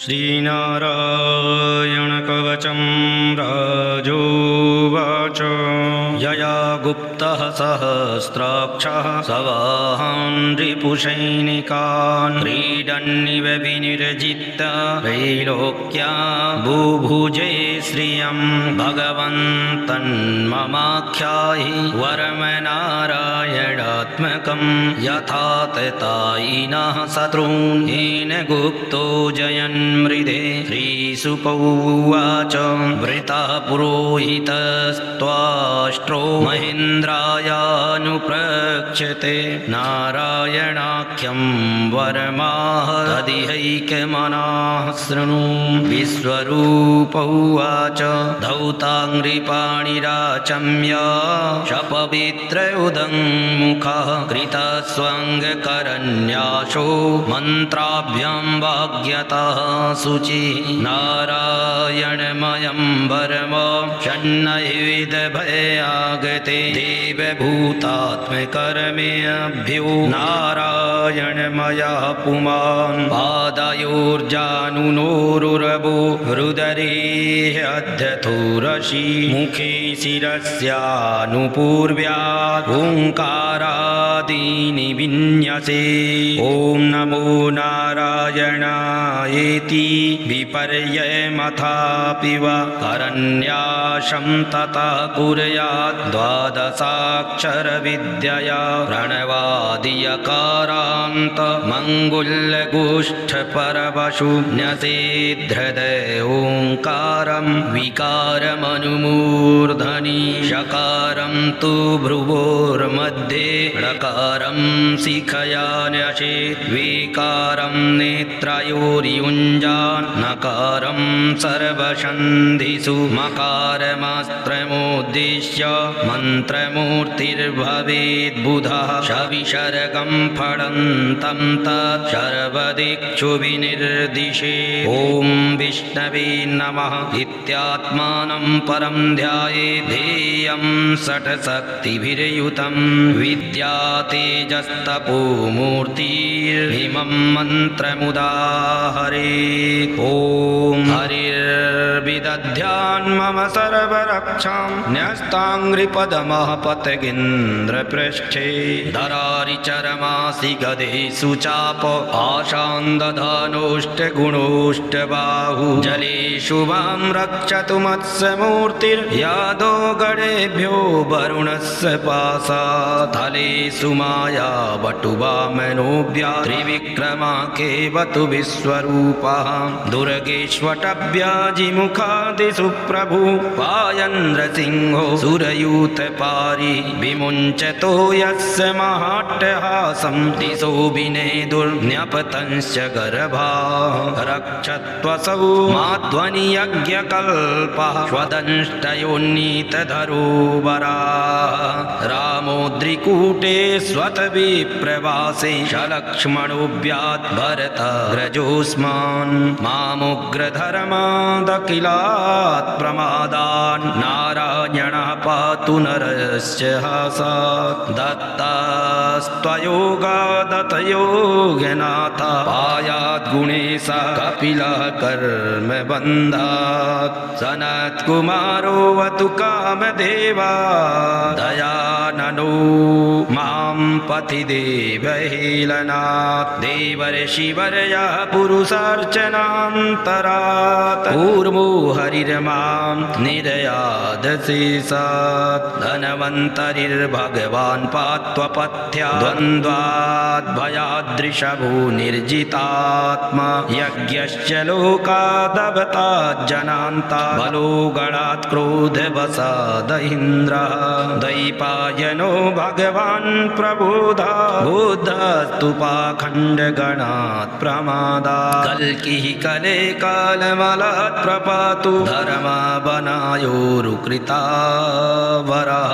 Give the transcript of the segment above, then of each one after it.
श्रीनारायणकवचं राजोवाच यया गुप्तः सहस्राक्षः सवाहं रिपुसैनिकान् क्रीडन्निव विनिर्जित्य त्रैलोक्या बुभुजे श्रियं भगवन्तन्ममाख्याहि वरमनारायणात्मकं यथा ततायिनः शत्रून् येन गुप्तो जयन्मृधे श्रीशुकौवाच वृतः पुरोहितस्त्वाष्ट्रो महेन्द्रायानुप्रक्षते नारायणाख्यं वरमाह तदिहैकमनाः शृणु विश्वरूपौवाच धौताङ्घ्रिपाणिराचम्य शपवित्रयुदङ्मुखः कृतस्वङ्गकरन्यासो मन्त्राभ्यां वाग्यतः शुचि नारायणमयं वरम षण्णैविधभयागते देवभूतात्मकर्मेभ्यो नारायणमयः पुमान् पादयोर्जानुनोरुरवो रुदरेः अध्यथोरसि मुखे शिरस्यानुपूर्व्यात् ओङ्कारादीनि विन्यसे ॐ नमो नारायणायेति विपर्ययमथापि वा करन्यासं तथा कुर्यात् द्वादशाक्षरविद्यया प्रणवादियकारान्त मङ्गुल्यगोष्ठपरवशु न्यसेद्धृदय ओङ्कारं विकारमनुमूर्धनि षकारं तु भ्रुवोर्मध्ये णकारं शिखया न्यसेत् विकारं नेत्रयोर्युञ्जान् नकारं सर्वसन्धिषु मकारमास्त्रमुद्दिश्य मन्त्रमूर्तिर्भवेत् बुधः सविसर्गं फलन्तं तत् सर्वदिक्षु विनिर्दिशे ॐ विष्णवे नमः इत्यात्मानं परं ध्यायेत् ध्येयं षट्शक्तिभिर्युतं विद्या तेजस्तपो मूर्तिर्हिमं मन्त्रमुदाहरेत् ॐ हरिर्विदध्यान् मम सर्वरक्षां न्यस्ताङ्घ्रिपदमः पतगेन्द्रपृष्ठे धरारिचरमासि गदेषु चाप आशान्दधानोष्टगुणोष्टबाहु जलेषु मां रक्षतु मत्स्यमूर्तिर्यादो गणेभ्यो वरुणस्य पाशात् थलेषु माया वटुवामनोऽव्या त्रिविक्रमा केवतु विश्वरूपः दुर्गेष्वटव्याजिमुखादिषु प्रभु पायन्द्रसिंहो सुरयूथपारि विमुञ्चतो यस्य महाट्टहासं दिशो विनेदुर्न्यपतंश्च गर्भाः रक्षत्वसौ माध्वनियज्ञकल्पः स्वदंष्टयोन्नीतधरोवराः रामोद्रिकूटे स्वतविप्रवासे सलक्ष्मणोऽव्यात् भरतग्रजोऽस्मान् मामुग्रधर्मादखिलात् प्रमादान् नारायणः पातु नरस्य हासात् दत्तास्त्वयोगादतयोगनाथ पायाद्गुणेश कपिलः कर्मबन्धात् सनत्कुमारोऽवतु कामदेवा दयाननो मां पथि देवहेलनात् देवर्षिवर्यः पुरुषार्चनान्तरात् कूर्मो हरिर्मां निर्यादशेषात् धनवन्तरिर्भगवान् पात्वपथ्या द्वन्द्वाद्भयादृशभो निर्जितात्मा यज्ञश्च लोकादवतात् जनान्ता बलो गणात् क्रोधवशादिन्द्रः द्वैपायनो भगवान् प्रबोधा बुद्धस्तु पाखण्डगणात् प्रमादात् कल्किः कले कालमलात् प्रपातु धर्मावनायोरुकृता वरः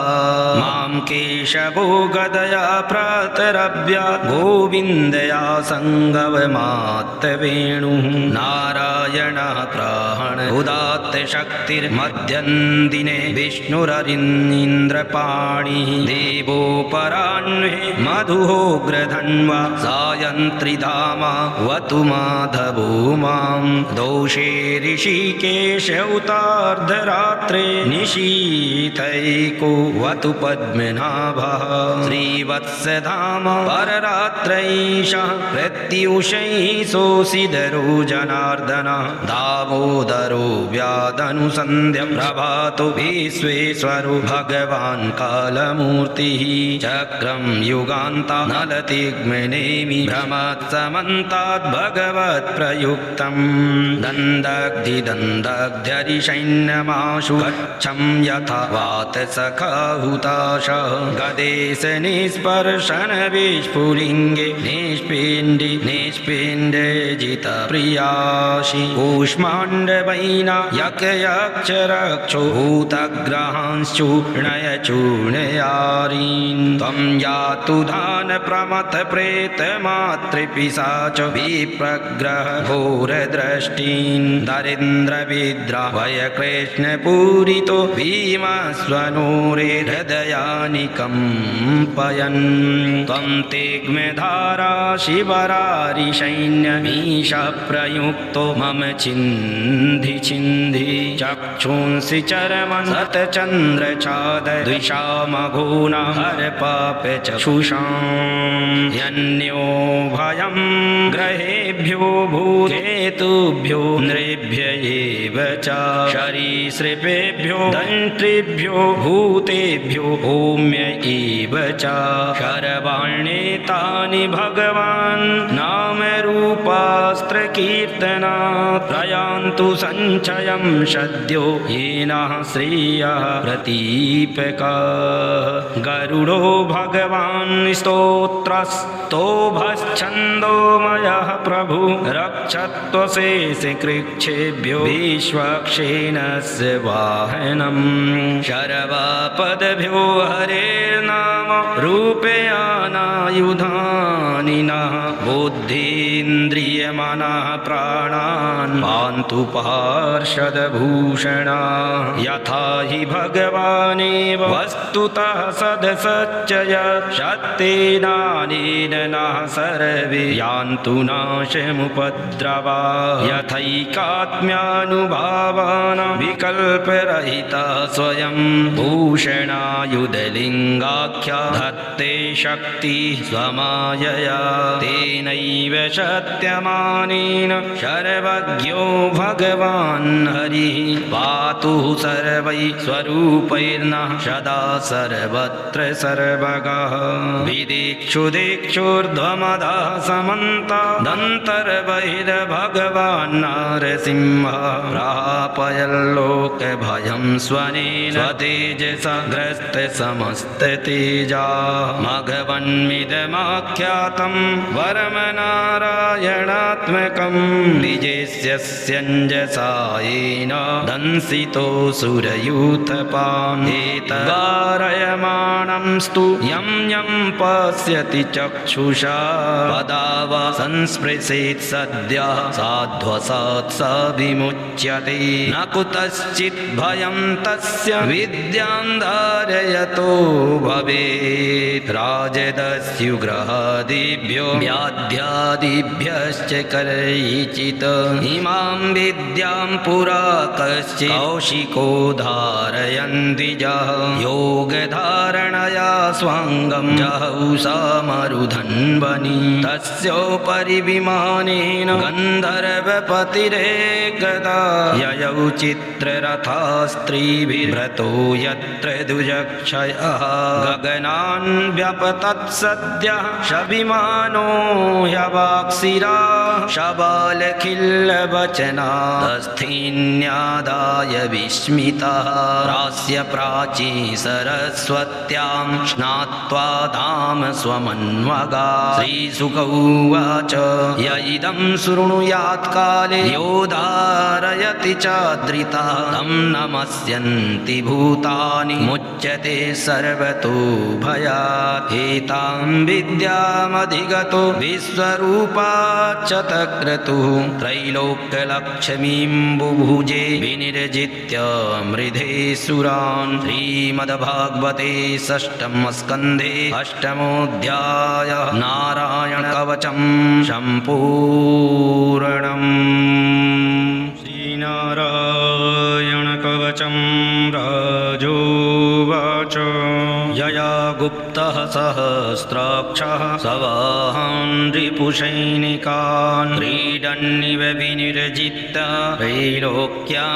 मां केशवो गदया प्रातरव्यात् गोविन्दया सङ्गवमात्तवेणुः नारायण नारायणः प्राण उदात्त शक्तिर्मध्यं दिने विष्णुररिन्द्रपाणिः देवोपराह्ने मधुहोग्रधन्वा सायन्त्रिधामा वतु माधवो मां दोषे ऋषिकेश उतार्धरात्रे निशीथैको वतु पद्मनाभः श्रीवत्सधाम पररात्रैषः प्रत्युषैः सोऽसिधरो जनार्दनः दामोदरो व्यादनुसन्ध्य प्रभातो विश्वेश्वरो भगवान् कालमूर्तिः चक्रं युगान्ता नलतिग्मनेमि भ्रमत्समन्तात् भगवत्प्रयुक्तं दन्दग्धिदन्दग्ध्यरिषैन्यमाशु गच्छं यथा वातसखाहुताशः गदेश निस्पर्शन विस्फुलिङ्गे निष्पिण्डि निष्पिण्डे जितप्रियासि कूष्माण्डवैना यक्षरक्षो भूतग्रहांश्चूर्णय चूर्णयारीन् त्वं यातु धान प्रमथ प्रेतमातृपिशाच विप्रग्रह घोरदृष्टीन् दरिन्द्रविद्रा वयकृष्णपूरितो भीमस्वनूरे हृदयानि कम्पयन् त्वं तिग्मधारा शिवरारिसैन्यमीशप्रयुक्तो मम छिन्धि छिन्धि चक्षुंसि चरमं सतचन्द्रचादद्विषामघोना हरपापचक्षुषां यन्यो भयं ग्रहेभ्यो भूतेतुभ्यो नृभ्य एव च सरीसृपेभ्यो दंष्ट्रिभ्यो भूतेभ्यो होम्य एव च शरवाण्येतानि भगवान् नामरूपास्त्रकीर्तनात् प्रयान्तु सञ्चयं सद्यो येनः श्रेयः प्रतीपकः गरुडो भगवान् स्तोत्रस्तोभश्छन्दोमयः प्रभु रक्षत्वशेषकृच्छेभ्यो विश्वक्षेणस्य वाहनम् शरवापदभ्यो हरेर्नाम रूपयानायुधानि नः बुद्धीन्द्रियमनः प्राणान् पान्तु पार्षदभूषणा यथा हि भगवानेव वस्तुतः सदसच्चय शक्तेनानेन नः सर्वे यान्तु नाशमुपद्रवा यथैकात्म्यानुभावान् विकल्परहिता स्वयं भूषणायुधलिङ्गाख्या धत्ते शक्ति स्वमायया तेनैव शक्त्यमानेन सर्वज्ञो भगवान् हरिः पातु सर्वैः स्वरूपैर्नः सदा सर्वत्र सर्वगः विदिक्षुदिक्षुर्ध्वमदः समन्तादन्तर्बहिर्भगवान् नरसिंहः प्रापयल्लोकभयं स्वनेन स्वतेजसा ग्रस्तसमस्ततेजा मघवन्मिदमाख्यातं वरमनारायणात्मकं विजयस्यञ्जसा येन दंसितोऽसुरयूथपान् एतद्वारयमाणं स्तु यं यं पश्यति चक्षुषा पदा वा संस्पृशेत् सद्यः साध्वसात् स विमुच्यते न कुतश्चित् भयं तस्य विद्यां धारयतो भवेत् राजदस्युग्रहादिभ्यो व्याध्यादिभ्यश्च करैचित् इमां विद्यां पुरा कश्चित् कौशिको धारयन् द्विजः योगधारणया स्वाङ्गं जहौसामरुधन्वनि तस्योपरि विमानेन गन्धर्वपतिरेकदा ययौ चित्ररथास्त्रीभिर्भृतो यत्र दुजक्षयः गगनान् व्यपतत्सद्यः शविमानो ह्यवाक्शिरा शबालखिल्लवचनादस्थीन्यादाय विस्मितः प्रास्य प्राची सरस्वत्यां स्नात्वा धाम स्वमन्वगा श्रीशुक उवाच य इदं शृणुयात्काले यो धारयति चाद्रिता तं नमस्यन्ति भूतानि मुच्यते सर्वतो भयात् एतां विद्यामधिगतो विश्वरूपाच्च तक्रतुः त्रैलोक्यनाथो त्रैलोक्यलक्ष्मीं बुभुजे विनिर्जित्य मृधे सुरान्। श्रीमद्भागवते षष्ठम स्कन्धे अष्टमोऽध्यायः नारायणकवचं सम्पूर्णम्। श्रीनारायणकवचं राजोवाच यया गुप्तः सहस्राक्षः सवाहं रिपुसैनिकान् क्रीडन्निव विनिर्जित्य त्रैलोक्या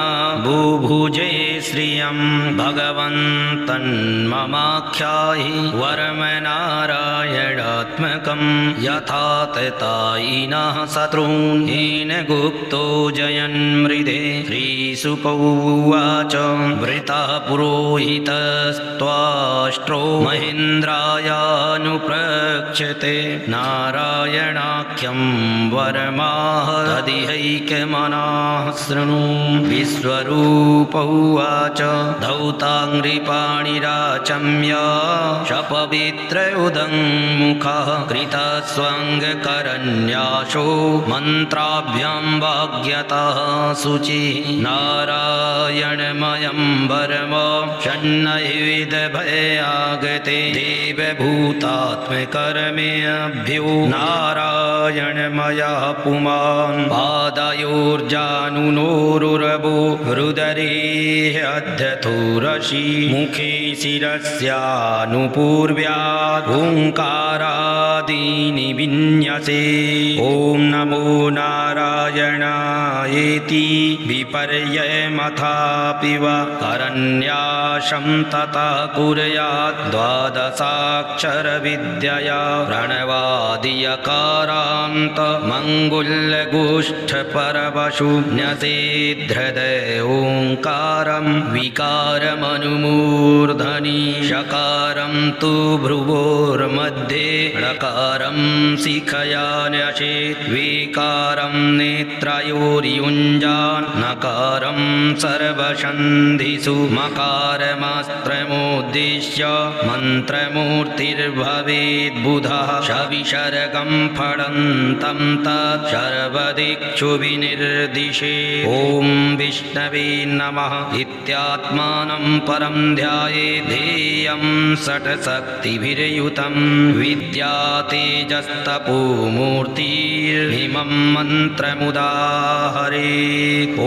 बुभुजे श्रियं भगवन्तन्ममाख्याहि वरमनारायणात्मकं यथा ततायिनः शत्रून् येन गुप्तो जयन् मृधे। श्रीशुक उवाच वृतः पुरोहितस्त्वाष्ट्रो महेन्द्रायानुप्रक्षते नारायणाख्यं वरमाह तदिहैकमनाः शृणु। विश्वरूप उवाच धौताङ्घ्रिपाणिराचम्य शपवित्रयुदङ्मुखः कृतस्वङ्गकरन्यासो मन्त्राभ्यां वाग्यतः शुचि। नारायणमयं वरम षण्णैविधभयागते देवभूतात्मकर्मेभ्यो नारायणमयः पुमान्। पादयोर्जानुनोरुरवो रुदरेः अध्यथोरसि मुखे शिरस्यानुपूर्व्यात् ओङ्कारादीनि विन्यसे। ॐ नमो नारायणायेति विपर्ययमथापि वा करन्यासं तथा कुर्यात् द्वादशाक्षरविद्यया प्रणवादियकारान्त मङ्गुल्यगोष्ठपरवशु न्यसेद्धृदय ओङ्कारं विकारमनुमूर्धनि षकारं तु भ्रुवोर्मध्ये णकारं शिखया न्यसेत् विकारं नेत्रयोर्युञ्जान् नकारं सर्वसन्धिषु मकारमास्त्रमुद्दिश्य मन्त्रमूर्तिर्भवेत् बुधः सविसर्गं फलन्तं तत् सर्वदिक्षु विनिर्दिशे। ॐ विष्णवे नमः इत्यात्मानं परं ध्यायेत् ध्येयं षट्शक्तिभिर्युतं विद्यातेजस्तपोमूर्तिर्हिमं मन्त्रमुदाहरेत्।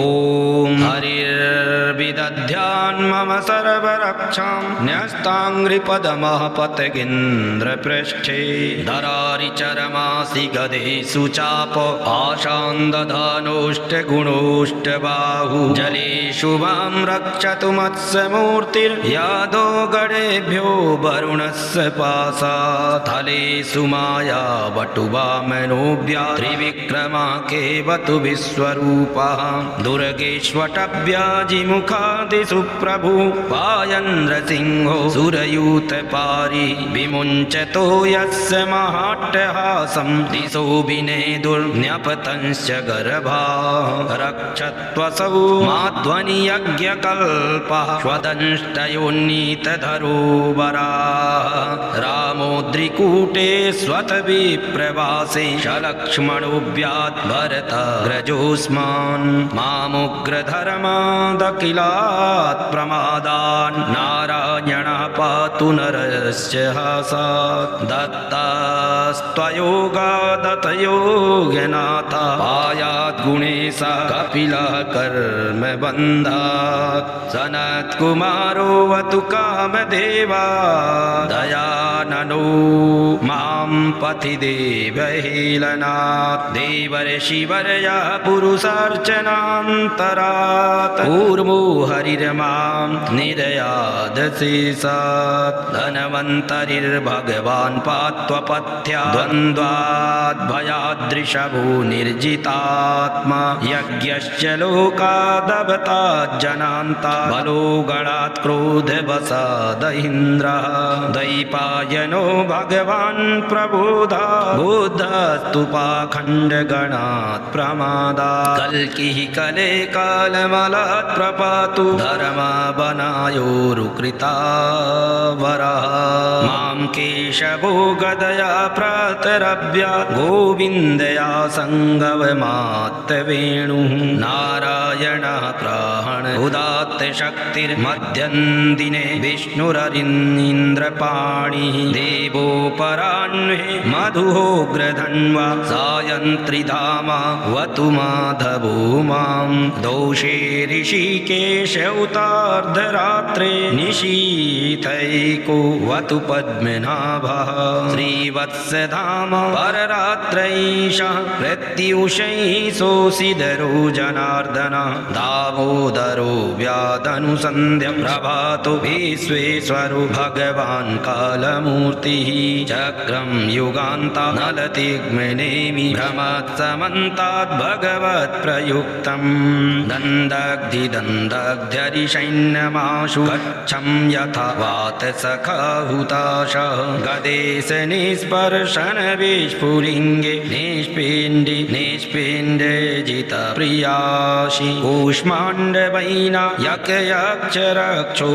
ॐ हरिर्विदध्यान् मम सर्वरक्षां न्यस्ताङ्घ्रिपदमः पतगेन्द्रपृष्ठे धरारिचरमासि गदेषु चाप आशान्दधानोष्टगुणोष्टबाहु जलेषु मां रक्षतु मत्स्यमूर्तिर्यादो गणेभ्यो वरुणस्य पाशात् थलेषु माया वटुवामनोऽव्या त्रिविक्रमा केवतु विश्वरूपः दुर्गेष्वटव्याजिमुखादिषु प्रभु पायन्द्रसिंहो सुरयूथपारि विमुञ्चतो यस्य महाट्टहासं दिशो विनेदुर्न्यपतंश्च गर्भाः रक्षत्वसौ माध्वनियज्ञकल्पः स्वदंष्टयोन्नीतधरोवराः रामोद्रिकूटे स्वतविप्रवासे सलक्ष्मणोऽव्यात् भरतग्रजोऽस्मान् मामुग्रधर्मादखिलात् प्रमादान् नारायणः पातु नरस्य हासात् दत्तास्त्वयोगादतयोगनाथ पायात् गुणेश कपिलः कर्मबन्धात् सनत्कुमारोऽवतु कामदेवा दयाननो मां पथि देवहेलनात् देवर्षिवर्यः पुरुषार्चनान्तरात् कूर्मो हरिर्मां निर्यादशेषात् धनवन्तरिर्भगवान् पात्वपथ्या द्वन्द्वाद्भयादृशभो निर्जितात्मा यज्ञश्च लोकादवतात् जनान्ता बलो गणात् क्रोधवशादिन्द्रः द्वैपायनो भगवान् प्रबोधा बुद्धस्तु पाखण्डगणात् प्रमादात् कल्किः कले कालमलात् प्रपातु धर्मा बनायोरुकृता वरः मां केशवो गदया प्रतरभ्य गोविन्दया सङ्गवमात्तवेणुः नारायणः प्राण उदात्त शक्तिर्मध्यं दिने विष्णुररिन्द्रपाणिः देवोपराह्णे मधुहोग्रधन्वा सायन्त्रिधामा वतु माधवो मां दोषे ऋषिकेश उतार्धरात्रे निशीथैको वतु पद्मनाभः श्रीवत्सधाम पररात्रैषः प्रत्युषैः सोऽसिधरो जनार्दन दामोदरो व्यादनुसन्ध्य प्रभातो विश्वेश्वरो भगवान् कालमूर्तिः चक्रं युगान्ता नलतिग्मनेमि भ्रमत्समन्तात् भगवत्प्रयुक्तं दन्दग्धिदन्दग्ध्यरिषैन्यमाशु गच्छं यथा वातसखाहुताशः गदेश निस्पर्शन विस्फुलिङ्गे निष्पिण्डि निष्पिण्डे जितप्रियासि कूष्माण्डवैना यकयक्षरक्षो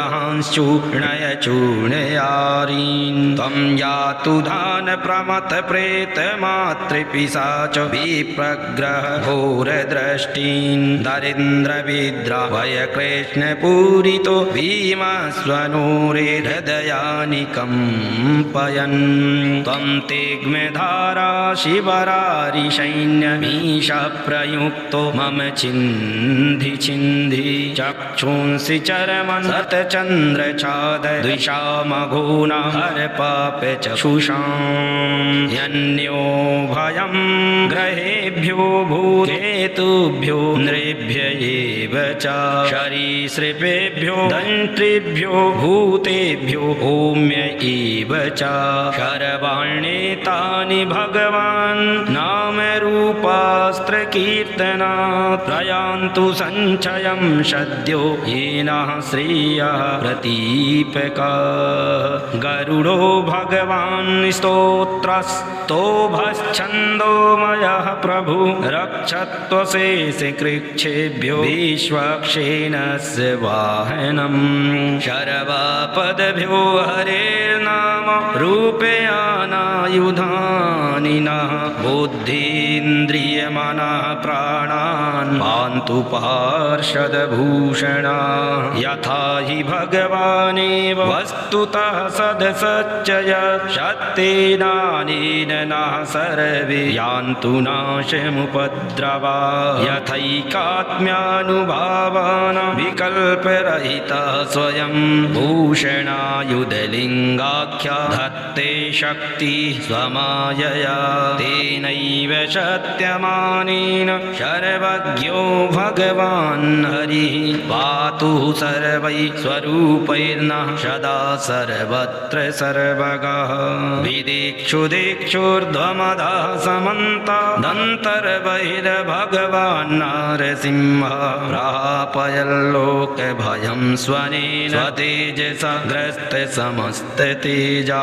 भूतग्रहांश्चूर्णय चूर्णयारीन् त्वं यातु धान प्रमथ प्रेतमातृपिशाच विप्रग्रह घोरदृष्टीन् दरिन्द्रविद्रा भयकृष्णपूरितो भीमस्वनूरे हृदयानि कम्पयन् त्वं तिग्मधारा शिवरारिसैन्यमीशः प्रयुक्तो मम छिन्धि छिन्धि चक्षुंसि चरमन् शतचन्द्रछादय द्विषामघोना हरपाप चक्षुषाम् यन्यो भयं ग्रहेभ्यो भूतेतुभ्यो नृभ्य एव च सरीसृपेभ्यो दंष्ट्रिभ्यो भूतेभ्यो होम्य एव च शरवाण्येतानि भगवान् नामरूपास्त्रकीर्तनात् प्रयान्तु सञ्चयं सद्यो येनः श्रेयः प्रतीपकः गरुडो भगवान् स्तोत्रस्तोभश्छन्दोमयः प्रभु रक्षत्वशेषकृच्छेभ्यो विश्वक्षेणस्य वाहनम् शर्वापदभ्यो हरेर्नाम रूपयानायुधानि नः बुद्धीन्द्रियमनः प्राणान् पान्तु पार्षदभूषणा यथा हि भगवानेव वस्तुतः सदसच्चय शक्तेनानेन नः सर्वे यान्तु नाशमुपद्रवा यथैकात्म्यानुभावान् विकल्परहितः स्वयं भूषणायुधलिङ्गाख्या धत्ते शक्ति स्वमायया तेनैव सत्यमानेन सर्वज्ञो भगवान् हरिः पातु सर्वैः स्वरूपैर्नः सदा सर्वत्र सर्वगः विदिक्षुदिक्षुर्ध्वमदः समन्तादन्तर्बहिर्भगवान् नरसिंहः प्रापयल्लोकभयं स्वनेन स्वतेजसा ग्रस्तसमस्ततेजा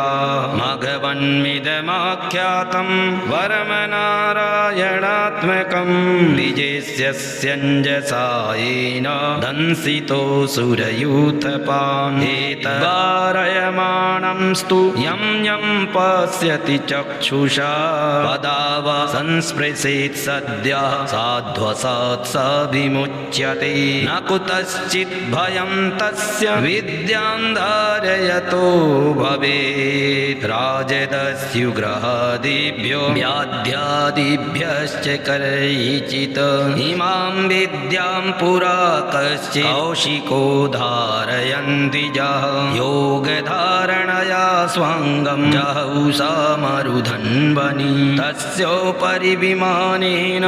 मघवन्मिदमाख्यातं वरमनारायणात्मकं विजेष्यस्यञ्जसा येन दंसितोऽसुरयूथपान् एतद्वारयमाणं स्तु यं यं पश्यति चक्षुषा पदाव संस्पृशेत् सद्यः साध्वसात् स विमुच्यते न कुतश्चित् भयं तस्य विद्यां धारयतो भवेत् राजदस्युग्रहादिभ्यो व्याध्यादिभ्यश्च करैचित् इमां विद्यां पुरा कश्चित् कौशिको धारयन् द्विजः योगधारणया स्वाङ्गं जहौषामरुधन्वनि तस्योपरि विमानेन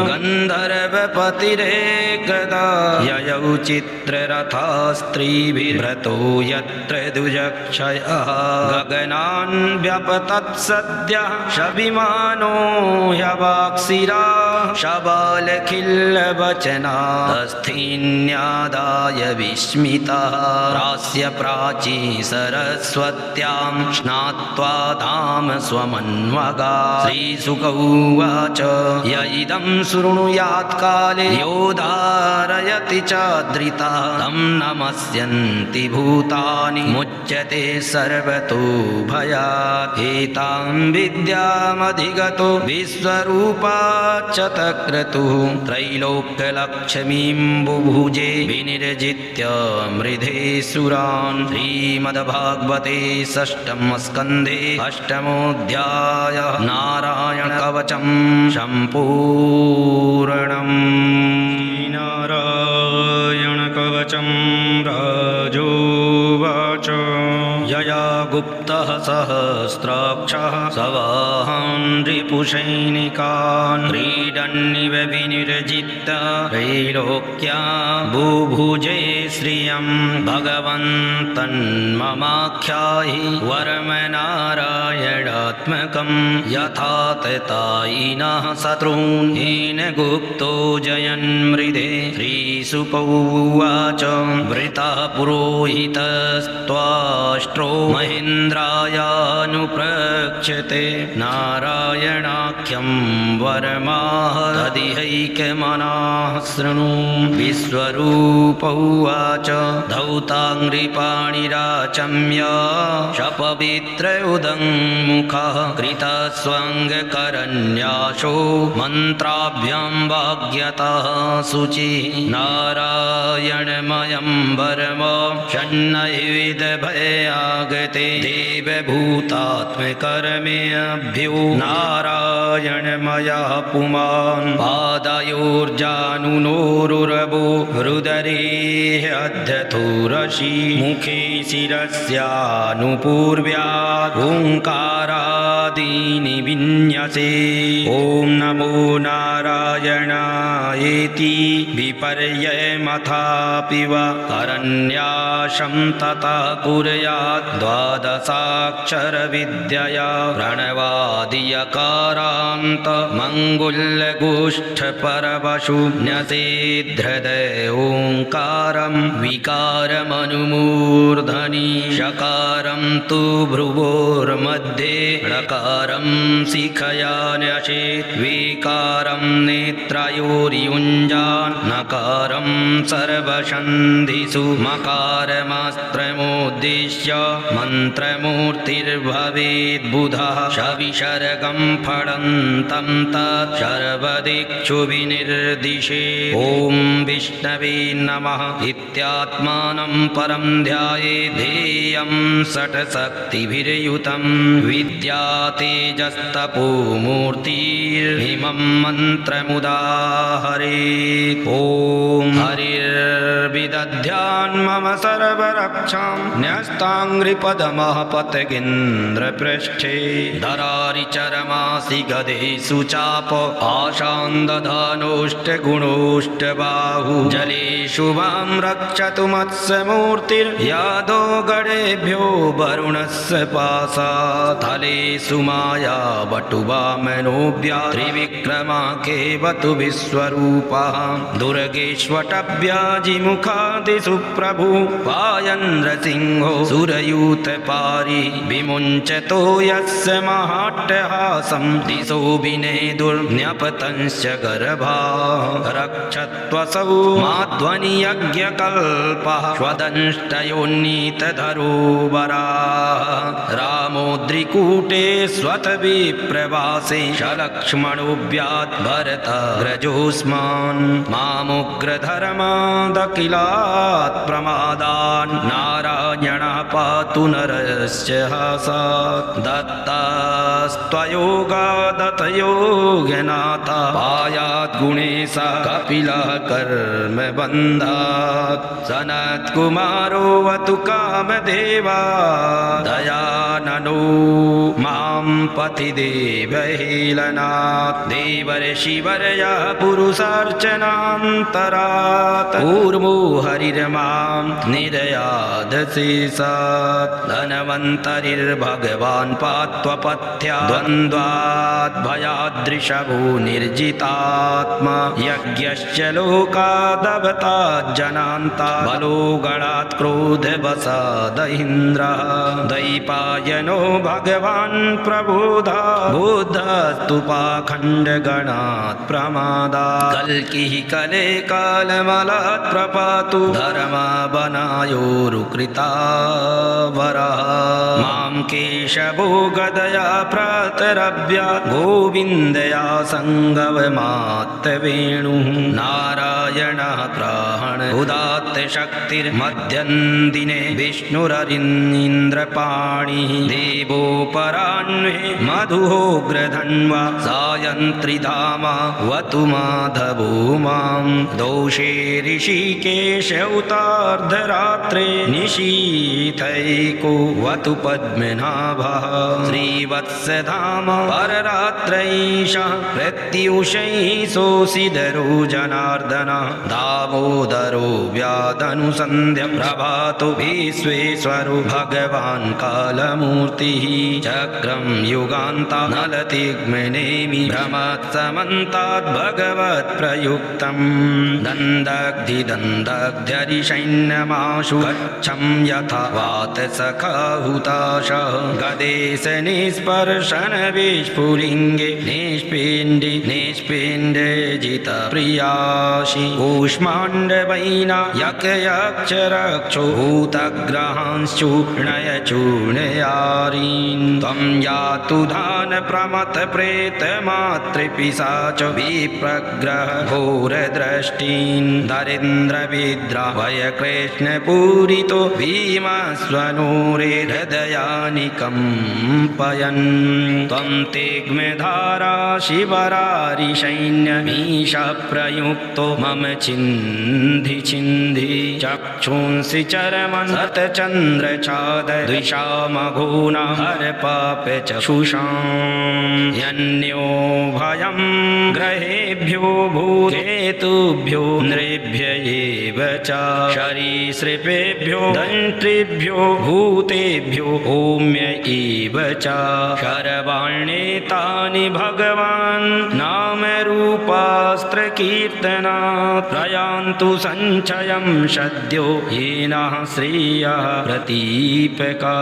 गन्धर्वपतिरेकदा ययौ चित्ररथास्त्रीभिर्भृतो यत्र दुजक्षयः गगनान् व्यपतत्सद्यः शविमानो ह्यवाक्शिरा शबालखिल्लवचनादस्थीन्यादाय विस्मितः प्रास्य प्राची सरस्वत्यां स्नात्वा धाम स्वमन्वगा श्रीशुक उवाच य इदं शृणुयात्काले यो धारयति चाद्रिता तं नमस्यन्ति भूतानि मुच्यते सर्वतो भयात् एतां विद्यामधिगतो विश्वरूपाच्च तक्रतुः त्रैलोक्यलक्ष्मीं बुभुजे विनिर्जित्य मृधे सुरान् श्रीमद्भागवते षष्ठम स्कन्धे अष्टमोऽध्यायः नारायणकवचं सम्पूर्णम्। नारायणकवचं राजोवाच यया गुप्तः सहस्राक्षः सवाहं रिपुसैनिकान् क्रीडन्निव विनिर्जित्य त्रैलोक्या बुभुजे श्रियं भगवन्तन्ममाख्याहि वरमनारायणात्मकं यथा ततायिनः शत्रून् येन गुप्तो जयन्मृधे श्रीशुकौवाच वृतः पुरोहितस्त्वाष्ट्रो महेन्द्रायानुप्रक्षते नारायणाख्यं वरमाह तदिहैकमनाः शृणु विश्वरूपौवाच धौताङ्घ्रिपाणिराचम्य शपवित्र उदङ्मुखः कृतस्वङ्गकरन्यासो मन्त्राभ्यां वाग्यतः शुचि नारायणमयं वरम षण्णैविधभयागते देवभूतात्मकर्मेभ्यो नारायणमयः पुमान् पादयोर्जानुनोरुरवो रुदरेः अध्यथोरसि मुखे शिरस्यानुपूर्व्यात् ओङ्कारादीनि विन्यसे ॐ नमो नारायणायेति विपर्ययमथापि वा करन्यासं ततः कुर्यात् द्वादशाक्षरविद्यया प्रणवादियकारान्त मङ्गुल्यगोष्ठपरवशु न्यसेद्धृदय ओङ्कारं विकारमनुमूर्धनि षकारं तु भ्रुवोर्मध्ये णकारं शिखया न्यसेत् विकारं नेत्रयोर्युञ्जान् नकारं सर्वसन्धिषु मकारमस्त्रमुद्दिश्य मन्त्रमूर्तिर्भवेत् बुधः शविसर्गं फलन्तं तत् सर्वदिक्षु विनिर्दिशे ॐ विष्णवे नमः इत्यात्मानं परं ध्यायेत् ध्येयं षट्शक्तिभिर्युतं विद्या तेजस्तपो मूर्तिर्हिमं मन्त्रमुदाहरेत् ॐ हरिर्विदध्यान् मम सर्वरक्षां न्यस्ताङ्घ्रिपदमः पतगेन्द्रपृष्ठे धरारिचरमासि गदेषु चाप आशान्दधानोष्टगुणोष्टबाहु जलेषु मां रक्षतु मत्स्यमूर्तिर्यादो गणेभ्यो वरुणस्य पाशात् थलेषु माया वटुवामनोऽव्या त्रिविक्रमाकेवतु विश्वरूपः दुर्गेष्वटव्याजिमुखादिषु प्रभु वायन्द्रसिंहो सुरयूथपारि विमुञ्चतो यस्य महाट्टहासं दिशो विनेदुर्न्यपतंश्च गर्भा रक्षत्वसौ माध्वनियज्ञकल्पः स्वदंष्टयोन्नीतधरोवराः रामोद्रिकूटे स्वतविप्रवासे सलक्ष्मणोऽव्यात् भरतग्रजोऽस्मान् मामुग्रधर्मादखिलात् प्रमादान् नारायणः पातु नरस्य हासात् दत्तास्त्वयोगादतयोगनाथ पायात् गुणेश कपिलः कर्मबन्धात् सनत्कुमारोऽवतु कामदेवा दयाननो मां पतिदेवहेलनात् देवर्षिवर्यः पुरुषार्चनान्तरात् ऊर्मो हरिर्मां निर्यादशेषात् धनवन्तरिर्भगवान् पात्वपथ्या द्वन्द्वात् भयादृशभो निर्जितात्मा यज्ञश्च लोकादवता जनान्ता बलो गणात् क्रोधवसादहीन्द्रः द्वैपायनो भगवान् प्रबोधा बुद्धस्तु पाखण्डगणात् प्रमादात् कल्किः कले कालमलात् प्रपातु धर्मावनायोरुकृता वरः मां केशवो गदया प्रातरव्या गोविन्दया सङ्गवमात्तवेणुः नारायणः प्राण उदात्त शक्तिर्मध्यं दिने विष्णुररिन्द्रपाणिः देवोपराह्णे मधुहोग्रधन्वा सायन्त्रिधामा वतु माधवो मां दोषे ऋषिकेश उतार्धरात्रे निशीथैको वतु पद्मनाभः श्रीवत्सधाम पररात्रैषः प्रत्युषैः सोऽसिधरो जनार्दनः दामोदरो व्यादनुसन्ध्य प्रभातो विश्वेश्वरो भगवान् कालमूर्तिः चक्रं युगान्ता नलतिग्मनेमि भ्रमत्समन्ताद् भगवत्प्रयुक्तं दन्दग्धिदन्दग्ध्यरिषैन्यमाशु गच्छं यथा वातसखाहुताशः गदेश निस्पर्शन विस्फुलिङ्गे निष्पिण्डि निष्पिण्डे जितप्रियासि कूष्माण्डवैना यकयक्षरक्षो भूतग्रहांश्चूर्णय चूर्णयारीन् त्वं यातु धान प्रमथ प्रेतमातृपिशाच विप्रग्रह घोरदृष्टीन् दरिन्द्रविद्रावय कृष्णपूरितो भीमस्वनूरे हृदयानि कम्पयन् त्वं तिग्मधारा शिवरारिसैन्यमीशः प्रयुक्तो मम छिन्धि छिन्धि चक्षुंसि चरमन् सतचन्द्रछाद द्विषामघोना हरपाप चक्षुषाम् यन्यो भयं ग्रहेभ्यो भूतेतुभ्यो नृभ्य एव च सरीसृपेभ्यो दंष्ट्रिभ्यो भूतेभ्यो होम्य एव च शर्वाण्येतानि भगवान् नामरूपास्त्रकीर्तनात् प्रयान्तु सञ्चयं सद्यो येनः श्रियः प्रतीपकः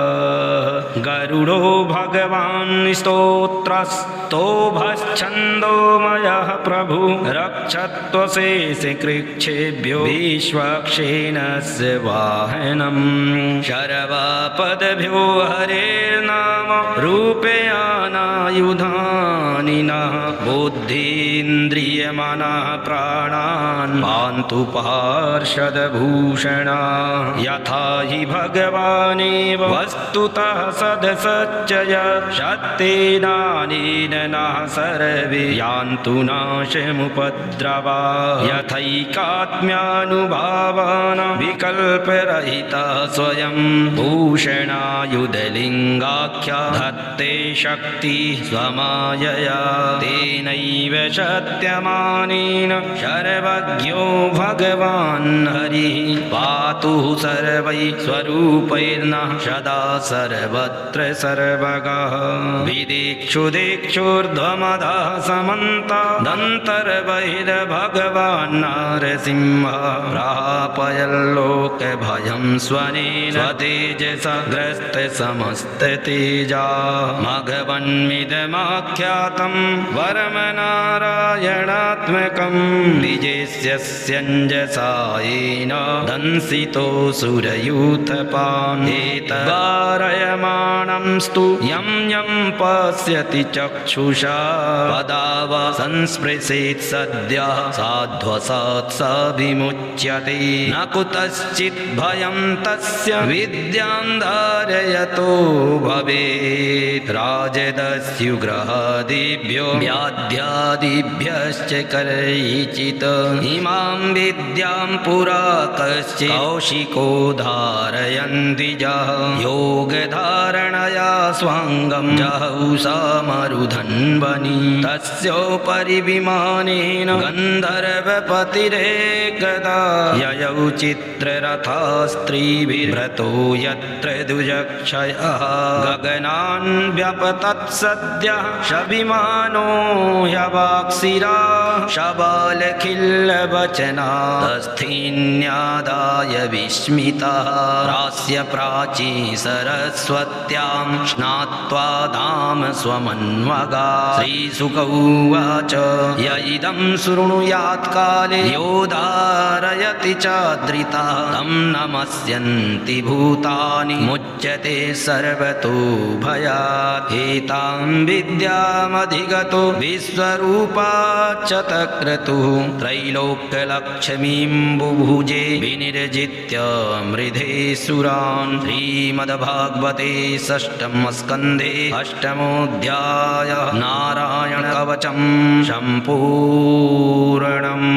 गरुडो भगवान् स्तोत्रस्तोभश्छन्दोमयः प्रभु रक्षत्वशेषकृच्छेभ्यो विश्वक्षेणस्य वाहनम् शर्वापदभ्यो हरेर्नाम रूपयानायुधानि नः बुद्धीन्द्रियमनः प्राणान् पान्तु पार्षदभूषणा यथा हि भगवानेव वस्तुतः सदसच्चय शक्तेनानेन नः सर्वे यान्तु नाशमुपद्रवा यथैकात्म्यानुभावानां विकल्परहिता स्वयं भूषणायुधलिङ्गाख्या धत्ते शक्ति स्वमायया तेनैव शक्त्यमानेन सर्वज्ञो भगवान् हरिः पातु सर्वैः स्वरूपैर्नः सदा सर्वत्र सर्वगः विदिक्षुदिक्षुर्ध्वमधः समन्तादन्तर्बहिर्भगवान् नरसिंहः प्रापयल्लोकभयं स्वनेन स्वतेजसा ग्रस्तसमस्ततेजा मघवन्मिदमाख्यातं वरमनारायणात्मकं विजेष्यस्यञ्जसा येन दंसितो सुरयूथपान् एतद्वारयमाणं स्तु यं यं पश्यति चक्षुषा पदाव संस्पृशेत् सद्यः साध्वसात् स विमुच्यते न कुतश्चित् भयं तस्य विद्यां धारयतो भवेत् राजदस्युग्रहादिभ्यो व्याध्यादिभ्यश्च करैचित् इमां विद्यां पुरा कश्चित् कौशिको धारयन्ति जः योगधारणया स्वाङ्गं जहौ समरुधन्वनि तस्योपरि विमानेन गन्धर्वपतिरेकदा ययौ चित्ररथस्त्रीभिर्भृतो यत्र दुजक्षयः गगनान् व्यपतत्सद्यः शविमानो ह्यवाक्शिरा शबालखिल्लवचना तस्थीन्यादाय विस्मितः प्रास्य प्राची सरस्वत्यां स्नात्वा धाम स्वमन्वगा श्रीशुक उवाच य इदं शृणुयात् काले यो धारयति चाद्रितः तं नमस्यन्ति भूतानि मुच्यते सर्वतो भयात् एतां विद्यामधिगतो विश्वरूपाच्चतक्रतुः त्रैलोक्यलक्ष्मीं बुभुजे विनिर्जित्य मृधे सुरान् श्रीमद्भागवते षष्ठम स्कन्धे अष्टमोऽध्यायः नारायणकवचं सम्पूर्णम्।